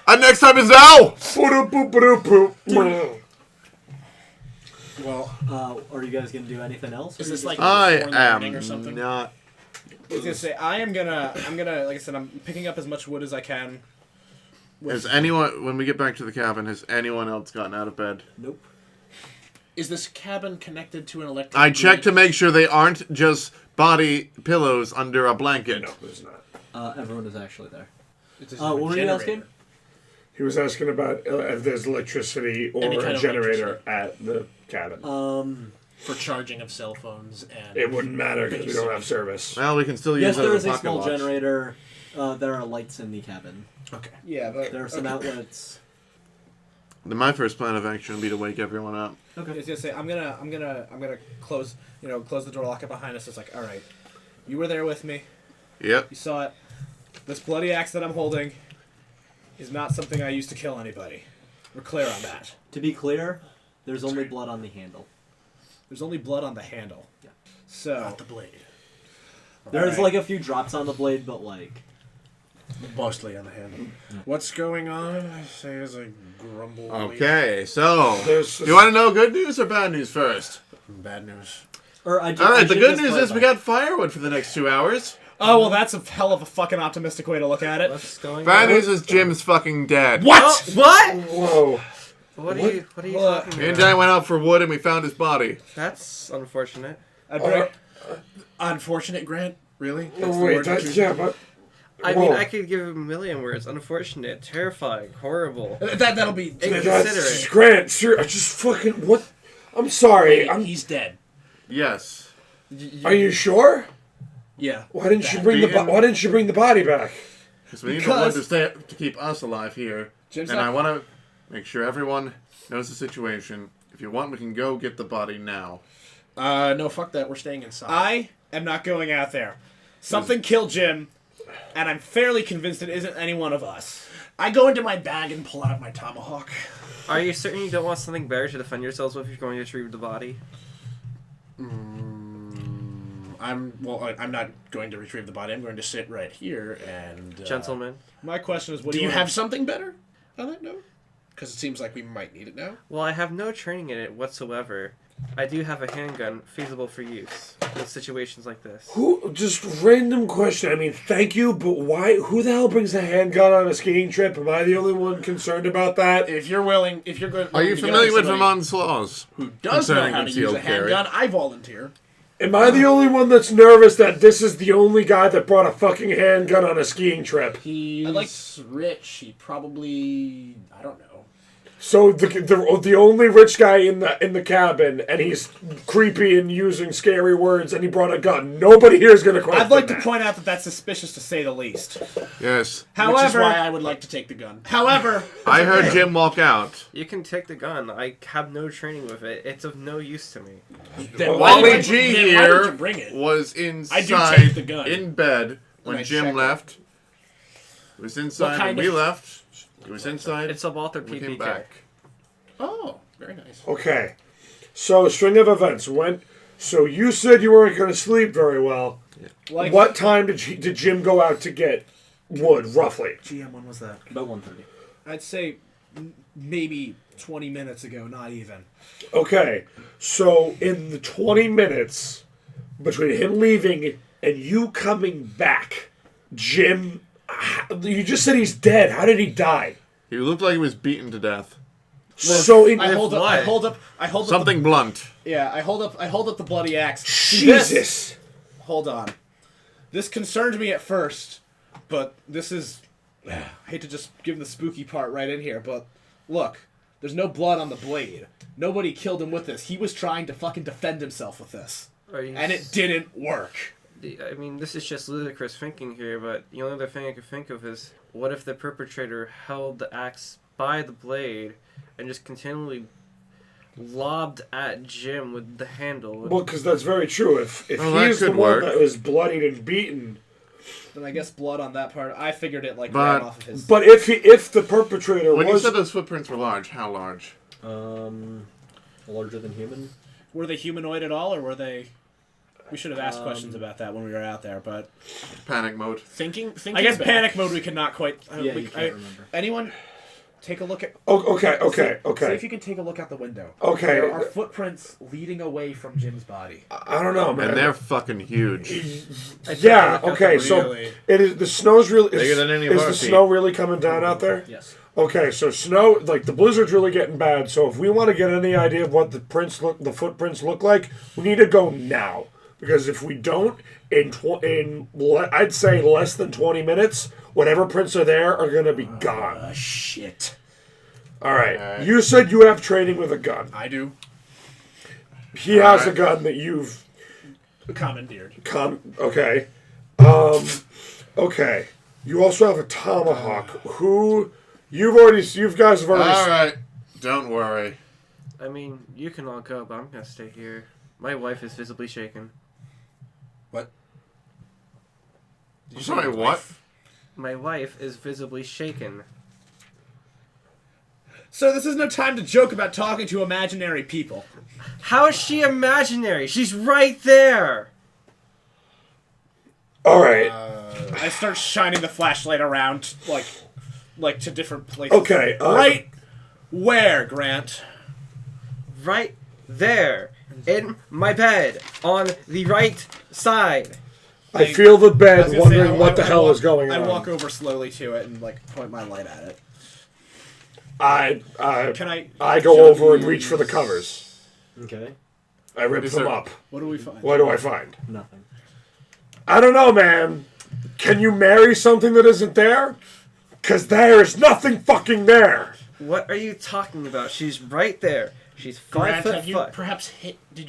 And next time is now! Well, are you guys gonna do anything else? is this like I before the am morning or something? not... I was gonna say I'm gonna like I said, I'm picking up as much wood as I can. Has anyone, when we get back to the cabin, has anyone else gotten out of bed? Nope. Is this cabin connected to an electric I checked to grid? make sure they aren't just body pillows under a blanket. No, there's not. Everyone is actually there. It's a What were you asking? generator. He was asking about if there's electricity or Any kind a of generator at the cabin. For charging of cell phones and... It wouldn't matter because we don't have service. Well, we can still Yes, use it there as is a a pocket small watch. generator. There are lights in the cabin. Okay. Yeah, but There are some outlets. My first plan of action would be to wake everyone up. I was gonna say I'm gonna close the door, lock it behind us. It's like, all right, you were there with me. Yep. You saw it. This bloody axe that I'm holding is not something I used to kill anybody. We're clear on that. To be clear, there's only blood on the handle. There's only blood on the handle. Yeah. So Not the blade. There's Alright. like a few drops on the blade, but like... Mostly on the handle. What's going on? I say as I grumble. Okay, so... There's- You want to know good news or bad news first? Bad news. Alright, the good news is we got firewood for the next 2 hours. oh well, that's a hell of a fucking optimistic way to look at it. What's going Bad on? news is Jim's fucking dead. What? What? Whoa. What are you talking Me and about? Danny went out for wood and we found his body. That's unfortunate. Unfortunate, Grant? Really? No, That's the wait, word you're choosing? yeah, but... I Whoa. mean, I could give a million words. Unfortunate, terrifying, horrible. That'll be... Inconsiderate. Grant, sir, I just fucking... What? I'm sorry. He's dead. Yes. Are you sure? Yeah. Why didn't you bring Why didn't you bring the body back? Because we need Because- wood to keep us alive here. Jim's And not- I want to make sure everyone knows the situation. If you want, we can go get the body now. No, fuck that. We're staying inside. I am not going out there. Something killed Jim, and I'm fairly convinced it isn't any one of us. I go into my bag and pull out my tomahawk. Are you certain you don't want something better to defend yourselves with if you're going to retrieve the body? I'm not going to retrieve the body. I'm going to sit right here and... Gentlemen. My question is, what Do you want? have something better on that note? Because it seems like we might need it now. Well, I have no training in it whatsoever. I do have a handgun feasible for use in situations like this. Who? Just random question. I mean, thank you, but why? Who the hell brings a handgun on a skiing trip? Am I the only one concerned about that? If you're willing, if you're going... Are you familiar with Vermont's laws? Who does know concerning how to use concealed a carry? handgun, I volunteer. Am I the only one that's nervous that this is the only guy that brought a fucking handgun on a skiing trip? He's rich. He probably... I don't know. So the only rich guy in the cabin, and he's creepy and using scary words, and he brought a gun. Nobody here is going to question I'd like to that. point out that that's suspicious to say the least. Yes. Which is However, why I would like to take the gun. however, I heard Jim walk out. You can take the gun. I have no training with it. It's of no use to me. Then Wally did G then why did you here bring it? was I do inside take the gun. in bed when I Jim check it. left. He was inside when kind we of- left. He was inside. It's a Walther we PPK. came back. Oh, very nice. Okay, so string of events. So you said you weren't going to sleep very well. like, What time did Jim go out to get wood, roughly? GM, when was that? About 1:30. I'd say maybe 20 minutes ago, not even. Okay, so in the 20 minutes between him leaving and you coming back, Jim, you just said he's dead. How did he die? He looked like he was beaten to death. So in I hold up Something blunt. I hold up the bloody axe. See this? Jesus. Hold on. This concerned me at first, but this is... I hate to just give the spooky part right in here, but look, there's no blood on the blade. Nobody killed him with this. He was trying to fucking defend himself with this. And it didn't work. I mean, this is just ludicrous thinking here, but the only other thing I could think of is, what if the perpetrator held the axe by the blade and just continually lobbed at Jim with the handle? Well, because that's very true. If that he's the could one work. that was bloodied and beaten, Then I guess blood on that part, I figured it like But- ran off of his... but if the perpetrator When you was said those footprints were large, how large? Larger than human. Were they humanoid at all, or were they... We should have asked questions about that when we were out there, but Panic mode. Thinking I guess back, panic mode we could not quite. Yeah, you can't remember. Anyone, take a look at. Oh, okay, See if you can take a look out the window. Okay. There are footprints leading away from Jim's body. I don't know, man. And they're fucking huge. Yeah. Okay. So Really? it is. The snow's really. Bigger than any of is our the feet. snow really coming down out there? Yes. Okay, so snow, like the blizzard's really getting bad. So if we want to get any idea of what the footprints look like, we need to go now. Because if we don't, I'd say less than 20 minutes, whatever prints are there are gonna be gone. Shit. All right. Alright. You said you have training with a gun. I do. He has a Alright. gun that you've Commandeered. Okay. Okay. You also have a tomahawk. You guys have already. All right. Don't worry. I mean, you can all go, but I'm gonna stay here. My wife is visibly shaken. What? I'm sorry, what? My wife is visibly shaken. So this is no time to joke about talking to imaginary people. How is she imaginary? She's right there! All right. I start shining the flashlight around, like to different places. Okay. Right where, Grant? Right there! In my bed! On the right side! I feel the I was bed, gonna wondering say, what the hell walk- is going on. I walk over slowly to it and point my light at it. I Can go over and reach for the covers. Okay. I rip Is them there- up. What do we find? What do I find? Nothing. I don't know, man. Can you marry something that isn't there? Because there is nothing fucking there. What are you talking about? She's right there. She's 5 foot. Did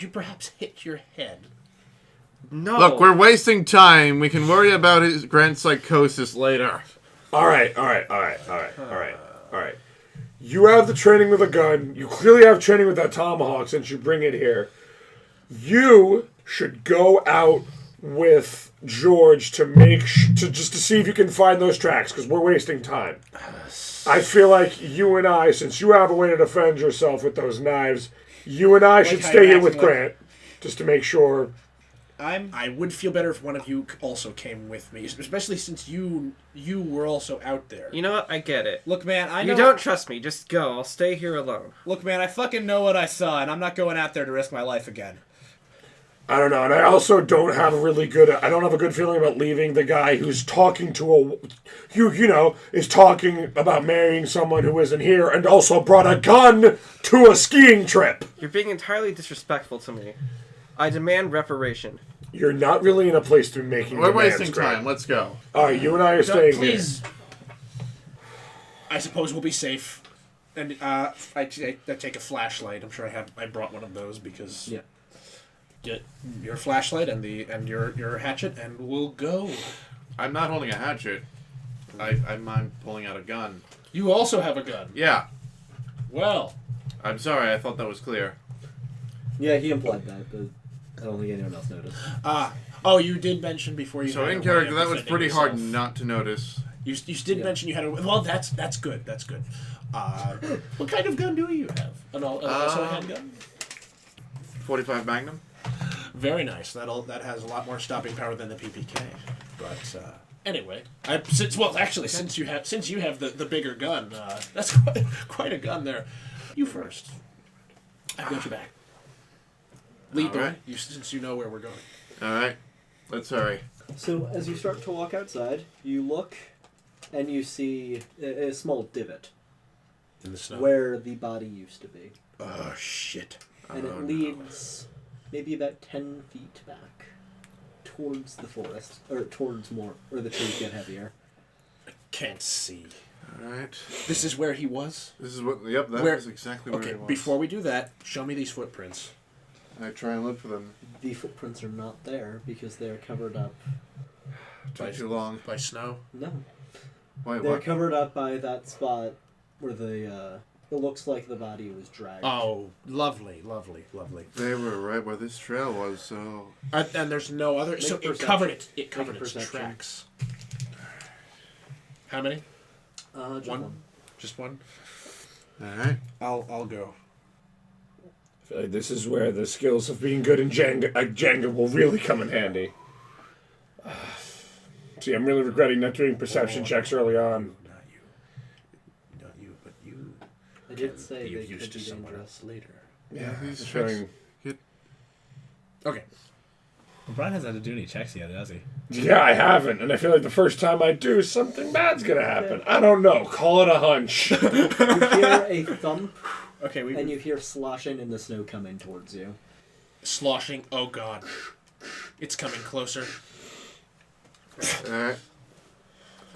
you perhaps hit your head? No. Look, we're wasting time. We can worry about his Grant's psychosis later. All right. You have the training with a gun. You clearly have training with that tomahawk since you bring it here. You should go out with George to just to see if you can find those tracks because we're wasting time. I feel like you and I, since you have a way to defend yourself with those knives, you and I should how stay you're here with acting like- Grant just to make sure. I would feel better if one of you also came with me, especially since you were also out there. You know what? I get it. Look, man, I know. You don't trust me. Just go. I'll stay here alone. Look, man, I fucking know what I saw, and I'm not going out there to risk my life again. I don't know, and I also don't have a good feeling about leaving the guy who's talking to is talking about marrying someone who isn't here and also brought a gun to a skiing trip. You're being entirely disrespectful to me. I demand reparation. You're not really in a place to be making We're demands, wasting Grant. time. Let's go. All right, you and I are staying here. Please. I suppose we'll be safe. And I take a flashlight. I'm sure I brought one of those because Yeah. get your flashlight and your hatchet, and we'll go. I'm not holding a hatchet. I mind pulling out a gun. You also have a gun. Yeah. Well, I'm sorry. I thought that was clear. Yeah, he implied that, but I don't think anyone else noticed. oh, you did mention before you. So had in a way character, of that was defending pretty hard yourself. not to notice. You did mention you had a. Well, that's good. That's good. What kind of gun do you have? Also a handgun. 45 Magnum. Very nice. That has a lot more stopping power than the PPK. But anyway, since you have the bigger gun, that's quite a gun there. You first. I've got your back. Lead the way. Alright. Since you know where we're going. All right. Let's hurry. So as you start to walk outside, you look and you see a small divot In the snow. where the body used to be. Oh shit. And Oh, it no. leads maybe about 10 feet back towards the forest, or the trees get heavier. Can't see. All right. This is where he was. This is what. Yep. That Where- is exactly where Okay, it was. before we do that, show me these footprints. I try and look for them. The footprints are not there because they're covered up. Took too long. By snow. No. Wait, They're what? covered up by that spot where it looks like the body was dragged. Oh, lovely, lovely, lovely. They were right where this trail was. So And there's no other. So Make it perception. covered it. It Make covered its perception. tracks. How many? Just one. one. Just one. all right. I'll go. I feel like this is where the skills of being good in Jenga will really come in handy. See, I'm really regretting not doing perception checks early on. Not you. Not you, but you. I did say Be they of use could to be someone dangerous. else later. Yeah, these I'm tricks. feeling- Okay. Well, Brian hasn't had to do any checks yet, has he? Yeah, I haven't, and I feel like the first time I do, something bad's gonna happen. I don't know. Call it a hunch. You hear a thump, Okay, we. and you hear sloshing in the snow coming towards you. Sloshing. Oh god. It's coming closer. Alright.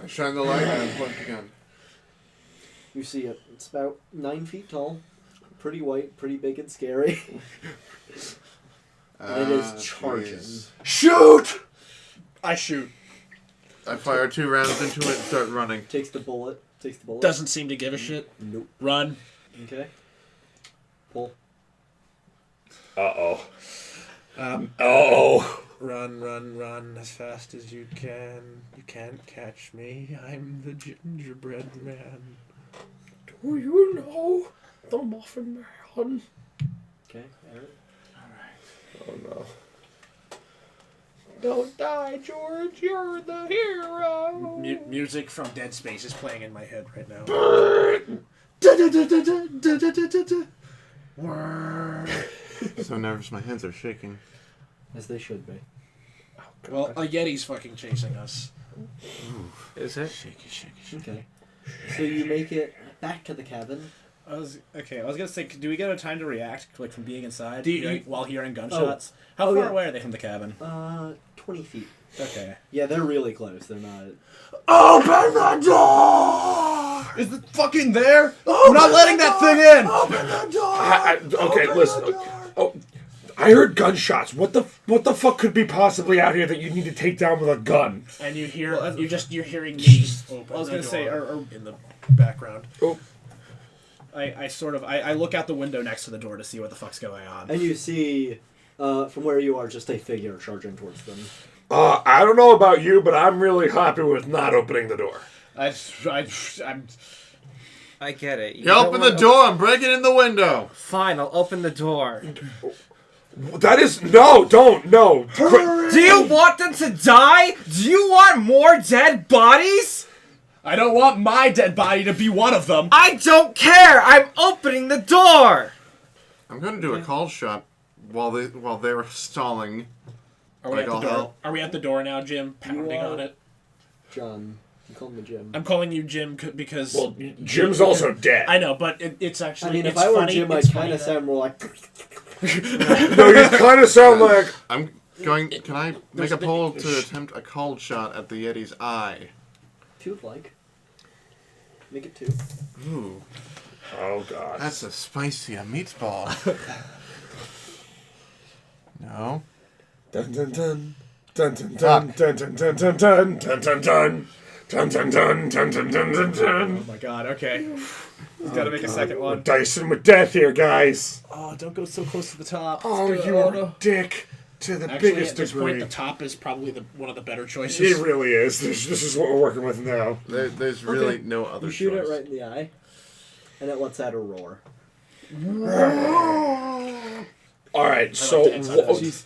I shine the light and point the gun. You see it. It's about 9 feet tall, pretty white, pretty big and scary. And it is charging. Jeez. Shoot! I shoot. I fire 2 rounds into it and start running. Takes the bullet. Doesn't seem to give a shit. Nope. Run. Okay. Pull. Uh-oh. Uh-oh. Run as fast as you can. You can't catch me. I'm the gingerbread man. Do you know the Muffin Man? Okay, Aaron. Oh, no. Don't die, George. You're the hero. Music from Dead Space is playing in my head right now. So nervous, my hands are shaking. As they should be. Well, a Yeti's fucking chasing us. Is it? Shaky. Okay. So you make it back to the cabin. I was gonna say, do we get a time to react, like from being inside, Do you- while hearing gunshots? How Oh, far yeah. away are they from the cabin? 20 feet. Okay. Yeah, they're really close. They're not. Open the door! Is it fucking there? We're not letting that thing in. Open the door! Okay, listen. Oh, I heard gunshots. What the fuck could be possibly out here that you need to take down with a gun? And you hear Well, you're hearing me open I was the gonna say, door in the background. Oh, I look out the window next to the door to see what the fuck's going on. And you see, from where you are, just a figure charging towards them. I don't know about you, but I'm really happy with not opening the door. I'm I get it. You open the door, I'm breaking in the window. Fine, I'll open the door. That is no, don't no. Do you want them to die? Do you want more dead bodies? I don't want my dead body to be one of them. I don't care. I'm opening the door. I'm gonna do a call shot while they're stalling. Are we Like at the all door? hell. Are we at the door now, Jim? Pounding are. on it. John, you call me Jim. I'm calling you Jim because Well, Jim's also dead. I know, but it's actually. I mean, if it's I were funny, Jim, it's I'd funny kind of that- sound more like. No, you kind of sound like. I'm going. Can I make There's a a big- pull to attempt a called shot at the Yeti's eye? 2 would like. Make it 2. Ooh, Oh god. that's a spicier meatball. No. Dun dun dun. Dun dun dun dun dun dun dun dun dun dun dun. Dun dun dun dun dun dun dun dun. Oh my god. Okay. He's got to make a second We're one. dicing with death here, guys. Oh, don't go so close to the top. Oh, It's you good. are a dick to the Actually, biggest at this point, degree. the top is probably one of the better It choices. really is. This is what we're working with now. There's really no other You shoot choice. it right in the eye, and it lets out a roar. All right, so like that. Jeez.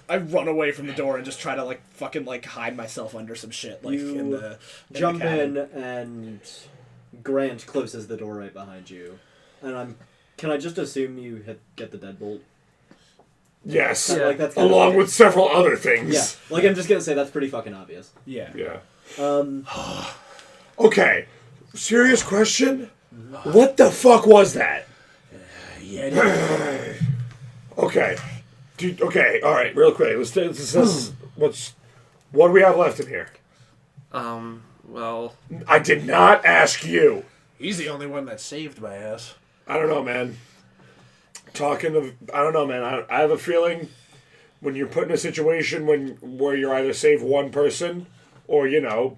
I run away from the door and just try to like fucking like hide myself under some shit like You in the Jump cabin. in, and Grant closes the door right behind you. And Can I just assume you get the deadbolt? yes, Yeah. Like, that's kinda along weird. with several other things. Yeah. Like, I'm just gonna say that's pretty fucking obvious. Yeah. Yeah. Okay. Serious question. What the fuck was that? Okay. Dude, okay. All right. Real quick. What do we have left in here? Well, I did not ask you. He's the only one that saved my ass. I don't know, man. I don't know, man. I have a feeling when you're put in a situation where you're either save one person or,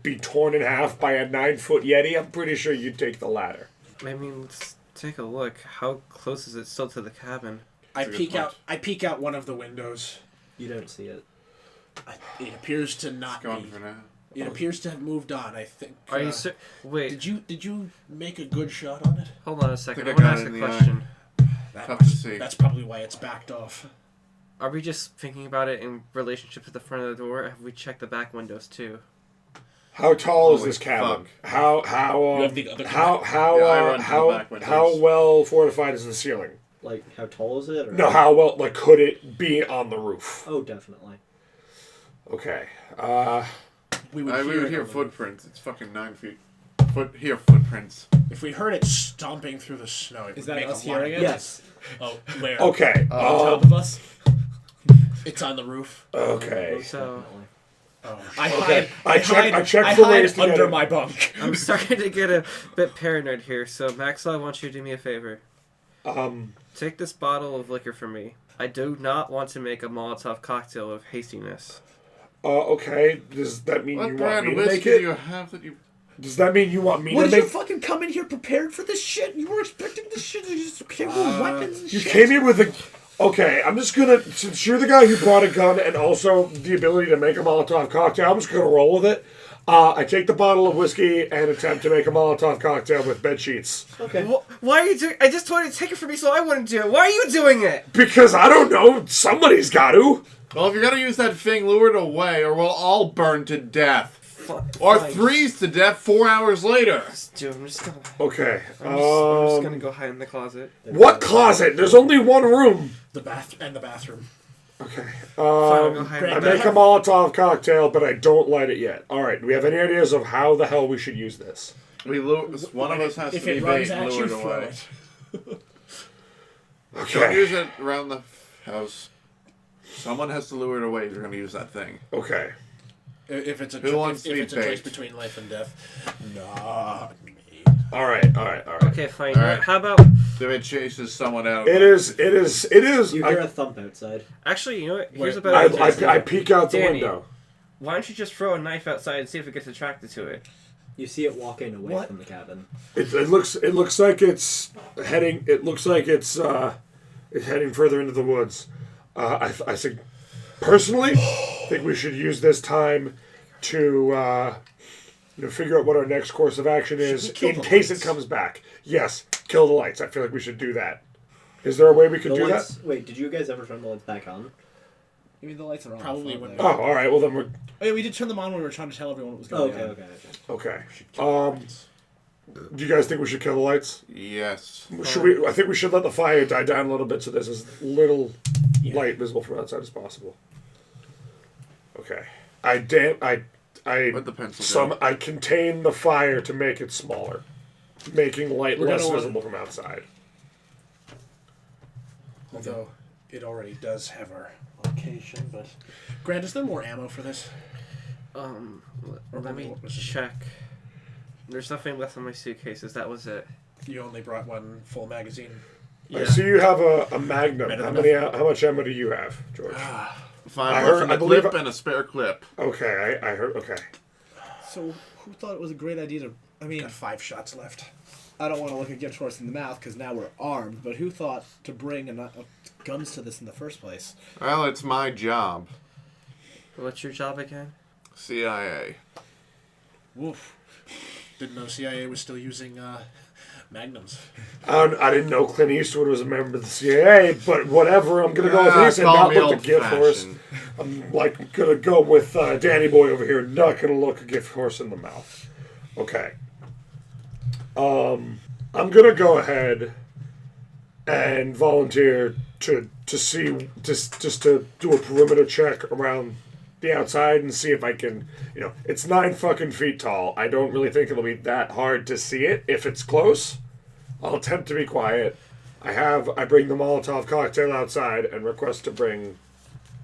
be torn in half by a 9-foot Yeti, I'm pretty sure you'd take the latter. I mean, let's take a look. How close is it still to the cabin? I That's a good point. peek out one of the windows. You don't see it. It appears to not Gone be. for now. It appears to have moved on. I think. Are you Wait, Did you make a good shot on it? hold on a second. I think I want got to ask it a in the eye. question. Tough to see. That's probably why it's backed off. Are we just thinking about it in relationship to the front of the door? Or have we checked the back windows too? How tall is Holy this cabin? fuck. How You have the other how well fortified is the ceiling? Like, how tall is it? Or... No, how well could it be on the roof? Oh, definitely. Okay. We We would would it hear on the- footprints. It's fucking 9 feet. Footprints. If we heard it stomping through the snow, it Is would that make us a lot of hearing it? Yes. Oh, where? Okay. On top of us. It's on the roof. Okay. So Definitely. Oh. I check for ways to get under it. my bunk. I'm starting to get a bit paranoid here. So Maxwell, I want you to do me a favor. Take this bottle of liquor from me. I do not want to make a Molotov cocktail of hastiness. Okay. Does that mean What you want brand me of to make whiskey it? do you have that you... Does that mean you want me What to did you make? fucking come in here prepared for this shit? You were expecting this shit. You just came with weapons and You shit. came here with a. Okay, I'm just gonna. Since you're the guy who brought a gun and also the ability to make a Molotov cocktail, I'm just gonna roll with it. I take the bottle of whiskey and attempt to make a Molotov cocktail with bed sheets. Okay. Why are you doing? I just told you to take it from me so I wouldn't do it. Why are you doing it? Because I don't know, somebody's got to. Well, if you're gonna use that thing, lure it away, or we'll all burn to death. Or freeze to death 4 hours later. Dude, I'm just gonna. Okay. I'm just gonna go hide in the closet. What closet? There's only one room. The bathroom. Okay. Fine, I'll go hide in I the make a Molotov cocktail, but I don't light it yet. All right. Do we have any ideas of how the hell we should use this? We lure, one of us has If to be it bait runs and at lure you, it throw away. it. Don't Okay. use it around the house. Someone has to lure it away if you're gonna use that thing. Okay. If it's a Who wants to if be it's a choice baked? between life and death, not me. All right. Okay, fine. All right. How about? If it chases someone out. It is. You hear a thump outside. Actually, you know what? Here's a Wait, better idea. I peek out the Danny. window. Why don't you just throw a knife outside and see if it gets attracted to it? You see it walking away What? from the cabin. It looks like it's heading. It looks like it's heading further into the woods. I think personally, think we should use this time to figure out what our next course of action is kill in the case it lights? comes back. Yes, kill the lights. I feel like we should do that. Is there a way we could The do lights. that? Wait, did you guys ever turn the lights back on? You mean the lights are on? Probably the front when- there. Oh, all right. Well then we're Oh, yeah, we did turn them on when we were trying to tell everyone what was Oh, going okay, on. okay. okay. Do you guys think we should kill the lights? Yes. Should we? I think we should let the fire die down a little bit so there's as little light visible from outside as possible. Okay. What the pencil do? I contain the fire to make it smaller, making light We're less gonna want- visible from outside. Although it already does have our location, but Grant, is there more ammo for this? Let me check. There's nothing left in my suitcases. That was it. You only brought one full magazine. I see you have a Magnum. Better How than many? How much ammo do you have, George? Ah. 5 I more heard- from I the believe clip I- and a spare clip. Okay, I heard. Okay. So, who thought it was a great idea to... I mean, Got 5 shots left. I don't want to look a gift horse in the mouth because now we're armed, but who thought to bring guns to this in the first place? Well, it's my job. What's your job again? CIA. Woof. Didn't know CIA was still using magnums. I didn't know Clint Eastwood was a member of the CIA, but whatever. I'm gonna go with this and Call not me look a gift horse. old-fashioned. I'm gonna go with Danny Boy over here. Not gonna look a gift horse in the mouth. Okay. I'm gonna go ahead and volunteer to see just to do a perimeter check around the outside and see if I can. It's 9 fucking feet tall. I don't really think it'll be that hard to see it if it's close. I'll attempt to be quiet. I bring the Molotov cocktail outside and request to bring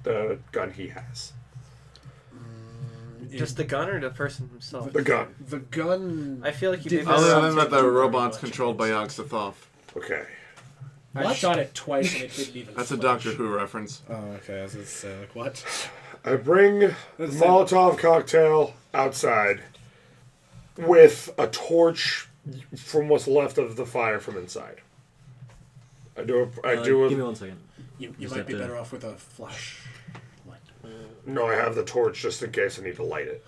the gun he has. Just the gun or the person himself? The gun. The gun. I feel like you Did made this- this. Other than that, the Very robot's much controlled by Yogg-Sothoth. Okay. I shot it twice and it didn't even. That's a flinch. Doctor Who reference. Oh, okay. I was going to say, like, what? I bring the Molotov cocktail outside with a torch from what's left of the fire from inside. Give me 1 second. You Is might that be the- better off with a flashlight. No, I have the torch just in case I need to light it.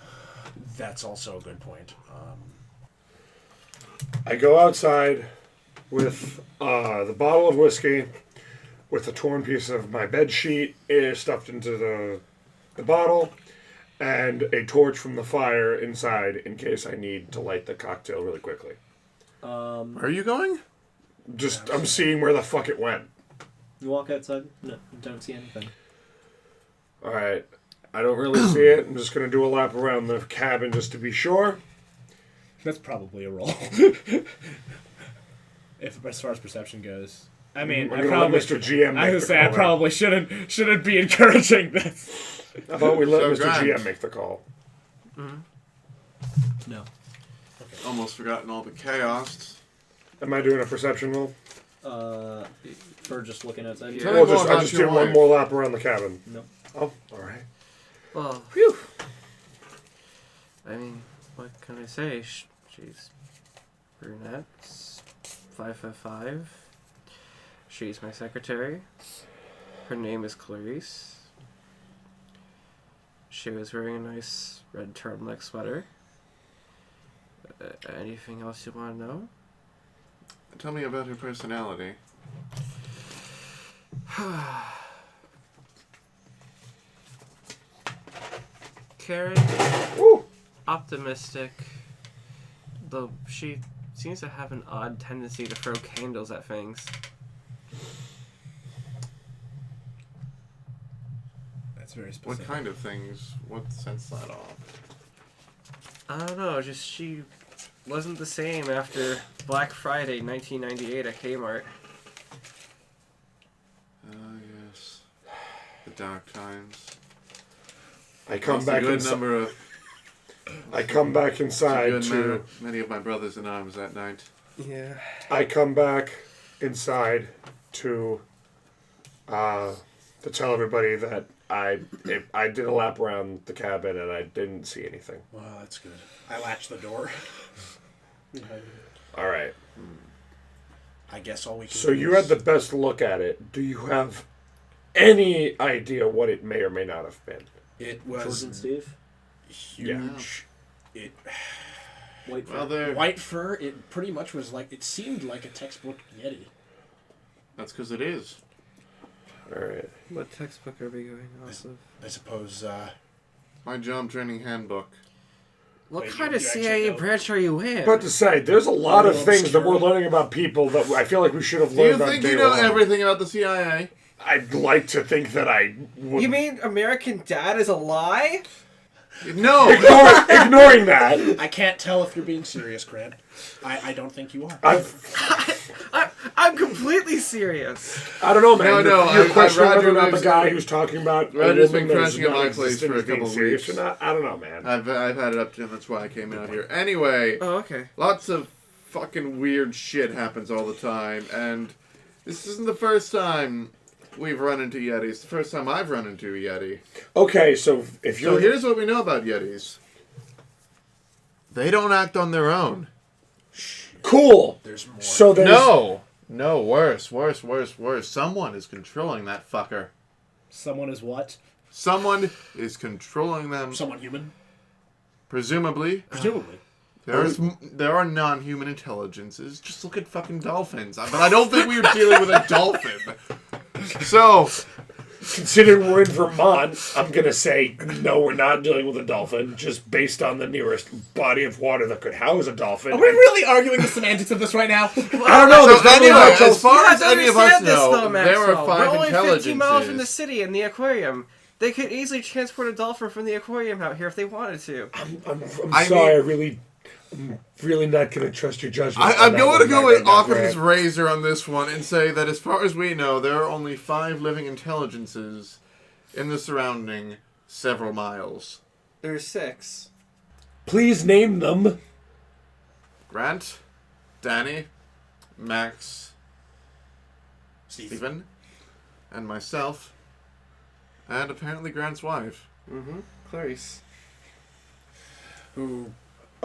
That's also a good point. I go outside with the bottle of whiskey, with a torn piece of my bed sheet stuffed into the bottle, and a torch from the fire inside in case I need to light the cocktail really quickly. Where are you going? Just, I'm seeing where the fuck it went. You walk outside? No, don't see anything. Alright. I don't really see it. I'm just going to do a lap around the cabin just to be sure. That's probably a roll. If as far as perception goes. I mean, I'm going to let Mr. GM make I the was say I call. probably shouldn't be encouraging this. How about we let So Mr. grand. GM make the call? No. Almost forgotten all the chaos. Am I doing a perception roll? For just looking outside. Tell Here. me Or more I about just your did one wife. more lap around the cabin. No. Oh, alright. Well, Phew. I mean, what can I say? She's brunette, 5'5". She's my secretary. Her name is Clarice. She was wearing a nice red turtleneck sweater. Anything else you want to know? Tell me about her personality. Karen, Woo. optimistic, though she seems to have an odd tendency to throw candles at things. That's very What specific. kind of things? What sets that off? I don't know, just she wasn't the same after Black Friday 1998 at Kmart. Yes. The dark times. I come Lost a back good inside. number of I come back a inside good to. many of my brothers in arms that night. Yeah. I come back inside to tell everybody that I did a lap around the cabin and I didn't see anything. Well, that's good. I latched the door. All right. I guess all we can So do you is- had the best look at it. Do you have any idea what it may or may not have been? It was Jordan Steve? huge. It White Well, fur. there. white fur. It pretty much was like it seemed like a textbook Yeti. That's because it is. All right. What textbook are we going off of? I suppose. My job training handbook. What Wait, kind you of actually CIA know? branch are you in? About to say, there's a lot of Little things that obscure. we're learning about people that I feel like we should have Do learned you on think day you know one. everything about the CIA? I'd like to think that I would. You mean American Dad is a lie? No. Ignoring that, I can't tell if you're being serious, Grant. I don't think you are. I'm completely serious. I don't know, man. No, You're I- questioning Roger whether or not the lives guy in- who's talking about Roger's a been woman that is crashing at my non-existent place for a is being couple serious weeks. or not. I don't know, man. I've had it up to him. That's why I came out here. Anyway, Oh, okay. lots of fucking weird shit happens all the time, and this isn't the first time we've run into Yetis. It's the first time I've run into a Yeti. Okay, so if So you're here's what we know about Yetis. They don't act on their own. cool, There's more. so there's No, worse. Someone is controlling that fucker. Someone is what? Someone is controlling them. Someone human, Presumably. presumably. There are non-human intelligences. Just look at fucking dolphins. But I don't think we were dealing with a dolphin. So, considering we're in Vermont, I'm gonna say no. We're not dealing with a dolphin, just based on the nearest body of water that could house a dolphin. Are we really arguing the semantics of this right now? I don't know. There's so not really anyway, much as else. far You have as to any of us understand this, know, though, there Maxwell. were 5 We're only 50 miles from the intelligences. city in the aquarium. They could easily transport a dolphin from the aquarium out here if they wanted to. I'm I sorry. mean- I'm really not gonna trust your judgment. I'm on that going to one go right with now, Occam's Grant. razor on this one and say that as far as we know, there are only 5 living intelligences in the surrounding several miles. There's 6. Please name them. Grant, Danny, Max, Steve. Stephen, and myself, and apparently Grant's wife. Mm-hmm. Clarice. Who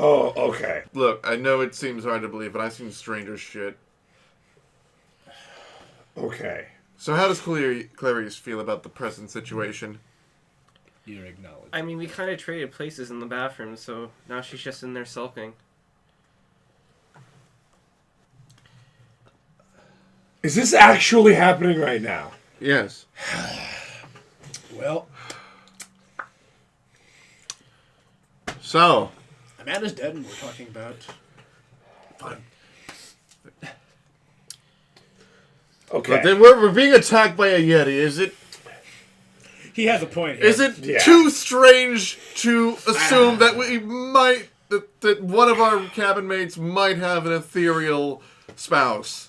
Oh, okay. Look, I know it seems hard to believe, but I've seen stranger shit. Okay. So how does Clarice feel about the present situation? You're acknowledged. I mean, we kind of traded places in the bathroom, so now she's just in there sulking. Is this actually happening right now? Yes. Well, So, Amanda's dead, and we're talking about. Fine. Okay. but then we're being attacked by a Yeti. Is it He has a point here. is it Yeah. too strange to assume that we might that one of our cabin mates might have an ethereal spouse?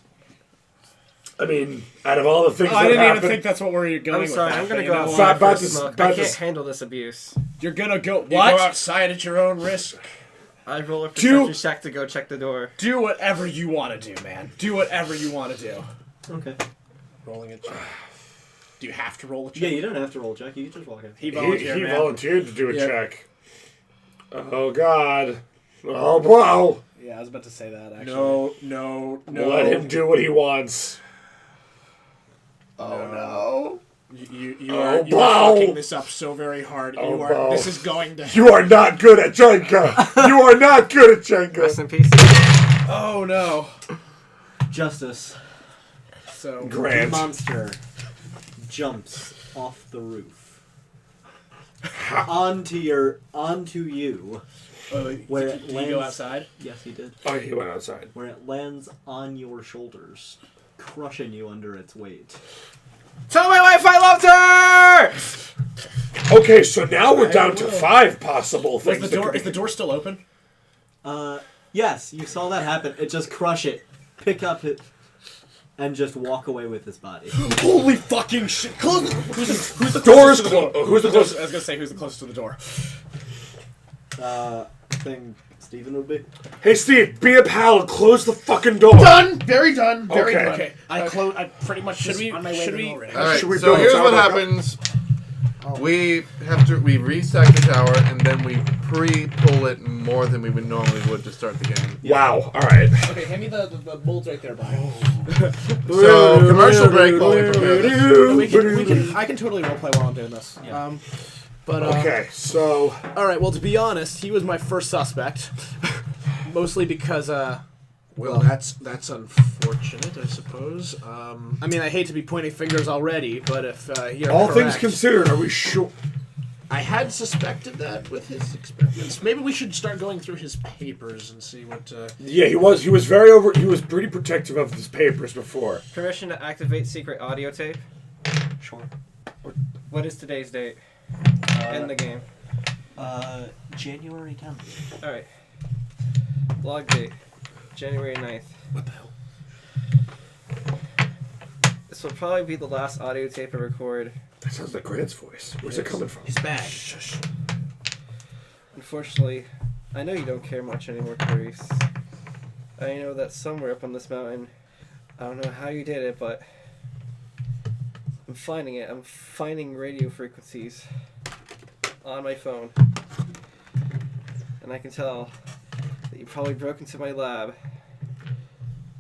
I mean, out of all the things I that didn't even happened, think that's what we're going I'm with. sorry, that, I'm gonna but go you know outside what? About for a to- smoke. about I to can't s- handle this abuse. You're gonna go. You go What? outside at your own risk. I roll a Do- perception check to go check the door. Do whatever you want to do, man. Do whatever you want to do. Okay. Rolling a check. Do you have to roll a check? Yeah, you don't have to roll, Jack. You can just walk in. He volunteered, he man. volunteered to do a Yeah. check. Oh God. Oh wow. Yeah, I was about to say that, actually. No. Let him do what he wants. Oh no. You Oh, are wow. fucking this up so very hard. Oh, You are. wow. This is going to. You are not good at Jenga. You are not good at Jenga. Rest in peace. Oh, no. Justice. So, The Grant. monster jumps off the roof onto you. Where it Did you go lands- outside? Yes, he did. Oh, he went outside. Where it lands on your shoulders, crushing you under its weight. Tell my wife I loved her! Okay, so now we're down to 5 possible Is things. the that door? could Is be- the door still open? Yes, you saw that happen. It just crush it, pick up it, and just walk away with his body. holy fucking shit. Close. Who's the Doors closest to the door? clo- who's the closest? I was going to say, who's the closest to the door? Thing Steven would be. Hey, Steve, be a pal and close the fucking door. Done. Very done. Very Okay. done. Okay. I close. I pretty much Should just we- on my way should there we- already. All right. Should we So build here's a what tower? happens. We restack the tower and then we pre-pull it more than we would normally would to start the game. Wow. All right. Okay, hand me the molds right there, Brian. So commercial break while we prepare this. I can totally roleplay while I'm doing this. Yeah. Okay, so All right. Well, to be honest, he was my first suspect, mostly because Well, that's unfortunate, I suppose. I mean, I hate to be pointing fingers already, but if you're all things correct- considered, are we sure? I had suspected that with his experiments. Maybe we should start going through his papers and see what. Yeah, he was very over. He was pretty protective of his papers before. Permission to activate secret audio tape. Sure. What is today's date? End the game. January 10th. Alright. Log date. January 9th. What the hell? This will probably be the last audio tape I record. That sounds like Grant's voice. Where's it coming from? His bag. Shush. Unfortunately, I know you don't care much anymore, Clarice. I know that somewhere up on this mountain, I don't know how you did it, but I'm finding it. I'm finding radio frequencies on my phone. And I can tell that you probably broke into my lab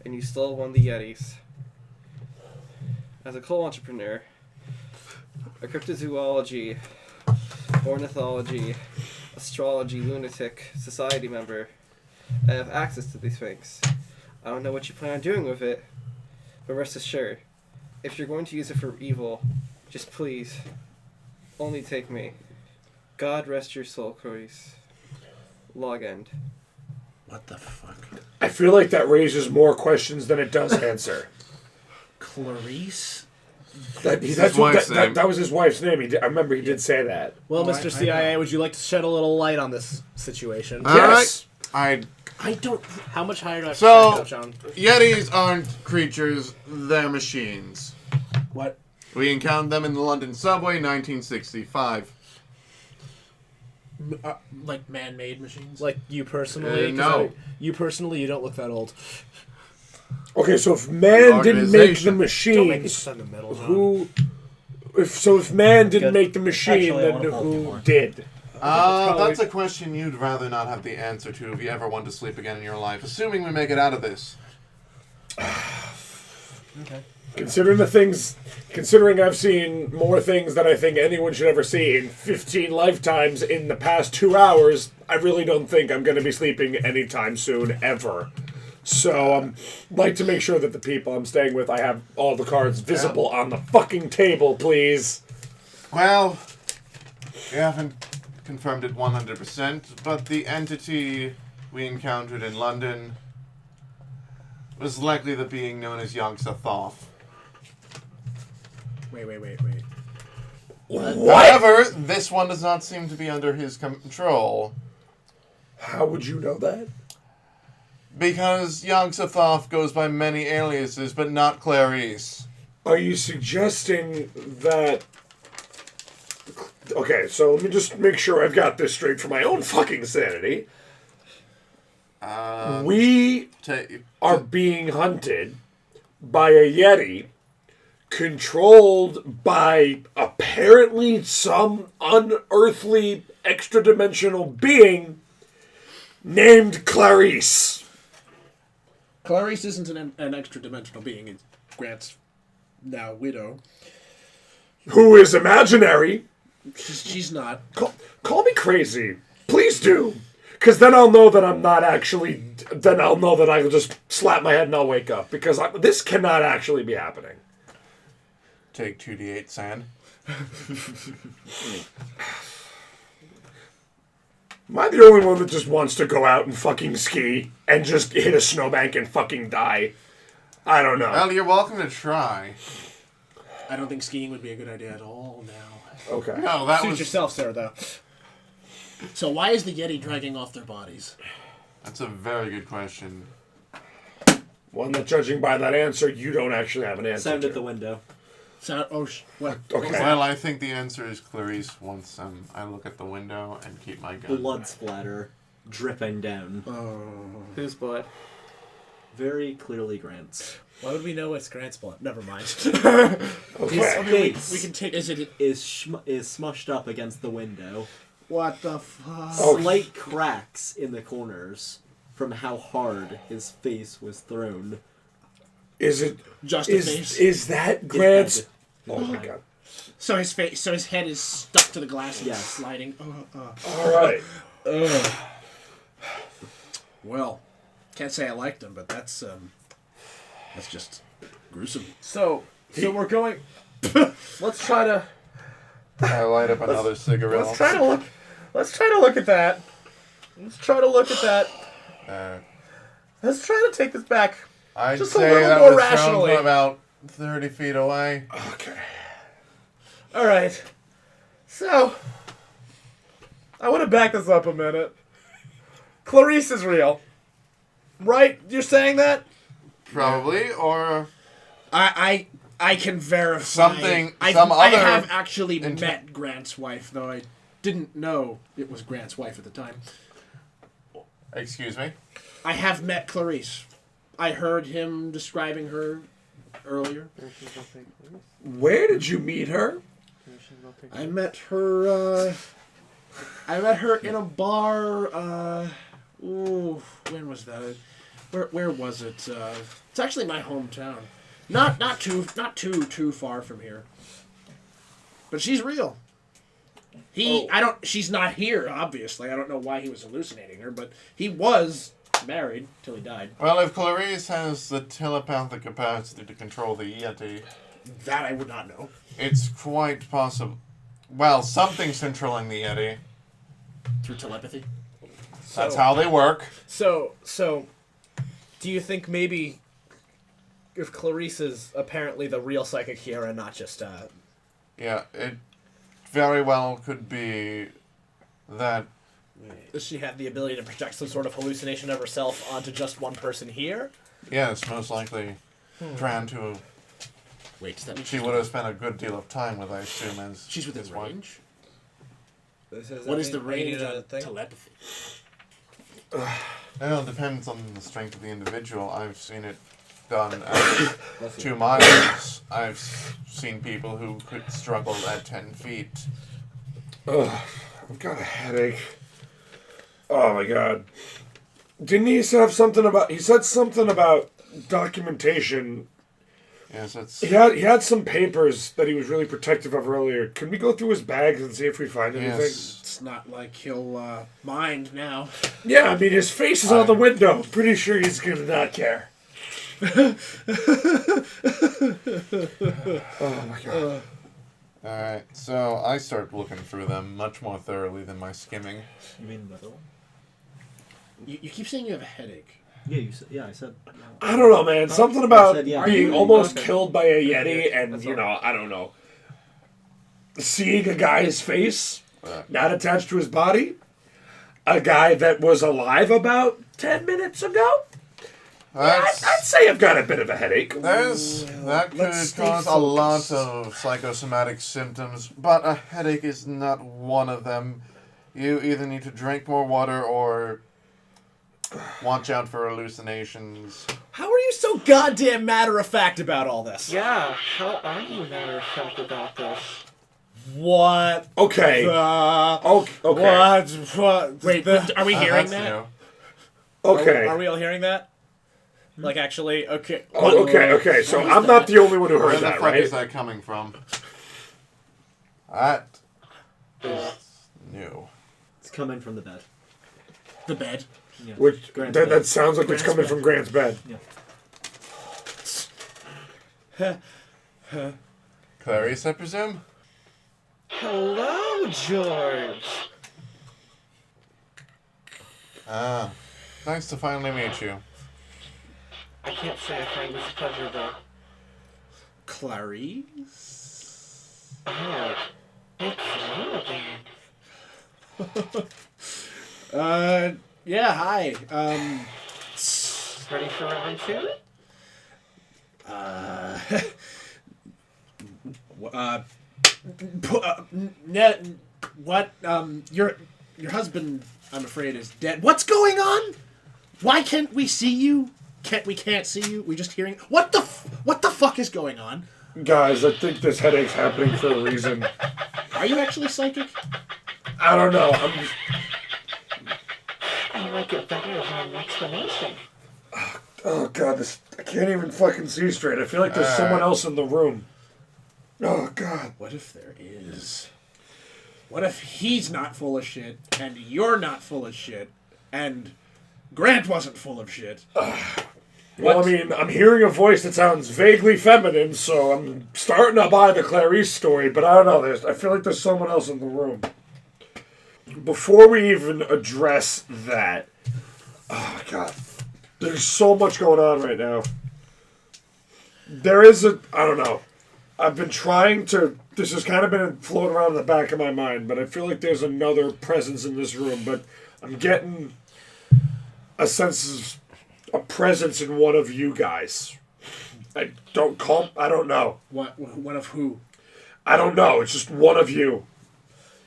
and you stole one of the Yetis. As a coal entrepreneur, a cryptozoology, ornithology, astrology, lunatic, society member, I have access to these things. I don't know what you plan on doing with it, but rest assured, if you're going to use it for evil, just please, only take me. God rest your soul, Clarice. Log end. What the fuck? I feel like that raises more questions than it does answer. Clarice? That was his wife's name. I remember he did say that. Well, Oh, Mr. I CIA, know. would you like to shed a little light on this situation? Yes. I I don't. How much higher do I have So- to check out, John? Yetis aren't creatures; they're machines. What? We encountered them in the London subway, 1965. Like man-made machines? Like you personally? 'Cause no. You personally, you don't look that old. Okay, so if man didn't make the Organization. Don't make me machines, sit in the middle, John. who? If man didn't Good. make the machine, Actually, I then wanna vote who more. did? That's a question you'd rather not have the answer to if you ever want to sleep again in your life, assuming we make it out of this. Okay. Considering I've seen more things than I think anyone should ever see in 15 lifetimes in the past 2 hours, I really don't think I'm going to be sleeping anytime soon, ever. So like to make sure that the people I'm staying with, I have all the cards visible on the fucking table, please. Well, we haven't confirmed it 100%, but the entity we encountered in London was likely the being known as Yogg-Sothoth. Wait. What? However, this one does not seem to be under his control. How would you know that? Because Yogg-Sothoth goes by many aliases, but not Clarice. Are you suggesting that... Okay, so let me just make sure I've got this straight for my own fucking sanity. We are being hunted by a Yeti controlled by apparently some unearthly extra-dimensional being named Clarice. Clarice isn't an extra-dimensional being. It's Grant's now widow. Who is imaginary. She's not. Call me crazy. Please do. Because then I'll know that I'm not actually... Then I'll know that I'll just slap my head and I'll wake up. Because this cannot actually be happening. Take 2d8 sand. Am I the only one that just wants to go out and fucking ski and just hit a snowbank and fucking die? I don't know. Well, you're welcome to try. I don't think skiing would be a good idea at all now. Okay. No, that Suit was... yourself, sir, though. So why is the Yeti dragging off their bodies? That's a very good question. One that, judging by that answer, you don't actually have an answer Sound to. at the window. What? Okay. Well, I think the answer is Clarice once I look at the window and keep my gun. Blood splatter dripping down. Whose blood? Very clearly Grant's. Why would we know it's Grant's blood? Never mind. Okay. Face we can take. Is it? is smushed up against the window. What the fuck? Slight cracks in the corners from how hard his face was thrown. Is it... Just a face. Is that Grant's... His head. Oh my god. So his face. So his head is stuck to the glass and Yes. sliding. Alright. Well, can't say I liked him, but that's just gruesome. So we're going... Let's try to... I light up another cigarette. Let's try to look at that. Let's try to look at that. Let's try to take this back. I'd Just a say little that more was rationally. thrown from about 30 feet away. Okay. All right. So, I want to back this up a minute. Clarice is real. Right? You're saying that? Probably, or... I can verify Something- I some other have actually met Grant's wife, though I didn't know it was Grant's wife at the time. Excuse me? I have met Clarice. I heard him describing her earlier. Where did you meet her? I met her. I met her in a bar. When was that? Where was it? It's actually my hometown. Not too far from here. But she's real. She's not here, obviously. I don't know why he was hallucinating her, but he was married till he died. Well, if Clarice has the telepathic capacity to control the Yeti, That I would not know. it's quite possible. Well, something's controlling the Yeti. Through telepathy. That's how they work. So, do you think maybe if Clarice is apparently the real psychic here and not just Yeah, it very well could be that. does she have the ability to project some sort of hallucination of herself onto just one person here? Yes, most likely Grant, who Wait, does that mean she would have spent a good deal of time with, I assume, as she's within his wife. range? What is the range on telepathy? Well, it depends on the strength of the individual. I've seen it done at 2 miles. I've seen people who could struggle at 10 feet. Ugh, I've got a headache. Oh my god. Didn't he have something about... He said something about documentation Yes, that's... He had some papers that he was really protective of earlier. Can we go through his bags and see if we find anything? Yes. It's not like he'll mind now. Yeah, I mean, his face is on the window. Pretty sure he's gonna not care. Oh my god. Alright, so I start looking through them much more thoroughly than my skimming. You mean the other one? You keep saying you have a headache. Yeah, you said. Yeah, I said. I don't know, man. Something about said, yeah. being Are you- almost okay. killed by a Yeti Okay, and, that's you all. know, I don't know. Seeing a guy's face not attached to his body. A guy that was alive about 10 minutes ago. I'd say I've got a bit of a headache. That could let's stay cause a lot focused. of psychosomatic symptoms, but a headache is not one of them. You either need to drink more water or watch out for hallucinations. How are you so goddamn matter-of-fact about all this? Yeah, how are you matter of fact about this? What? Okay. Okay. What? Wait, are we hearing That's that? new. Okay. Are we all hearing that? Like, actually, okay. Oh, okay. So I'm not the only one who Where heard the that, fuck is right? that coming from? That is new. It's coming from the bed. The bed. Yeah. Which Grant's that bed. sounds like it's Grant's coming bed. from Grant's bed. Clarice, I presume? Hello, George. Ah, nice to finally meet you. I can't say I find this a pleasure, though. Clarice? Oh, it's you again. Yeah, hi. Ready for round two? What? Your husband, I'm afraid, is dead. What's going on? Why can't we see you? We can't see you. We just hearing. What the fuck is going on? Guys, I think this headache's happening for a reason. Are you actually psychic? I don't know. I like it better than an explanation. Oh god, I can't even fucking see straight. I feel like there's someone else in the room. Oh god. What if there is? What if he's not full of shit, and you're not full of shit, and Grant wasn't full of shit? Well, I mean, I'm hearing a voice that sounds vaguely feminine, so I'm starting to buy the Clarice story, but I don't know. I feel like there's someone else in the room. Before we even address that, oh my god, there's so much going on right now. There is I don't know. I've been trying to, this has kind of been floating around in the back of my mind, but I feel like there's another presence in this room, but I'm getting a sense of a presence in one of you guys. I don't know. What? One of who? I don't know. It's just one of you.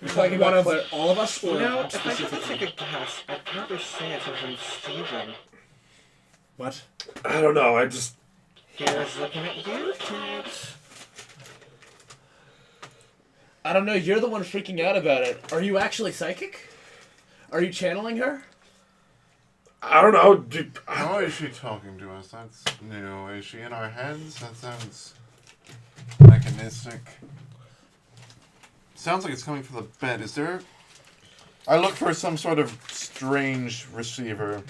You're talking one of all of us, or You know, if I had to specifically? take a guess, I'd probably say it's from Steven. What? I don't know. I just, Here's looking at you, Ted. I don't know. You're the one freaking out about it. Are you actually psychic? Are you channeling her? I don't know. How is she talking to us? That's new. Is she in our heads? That sounds mechanistic. Sounds like it's coming from the bed. Is there... I look for some sort of strange receiver.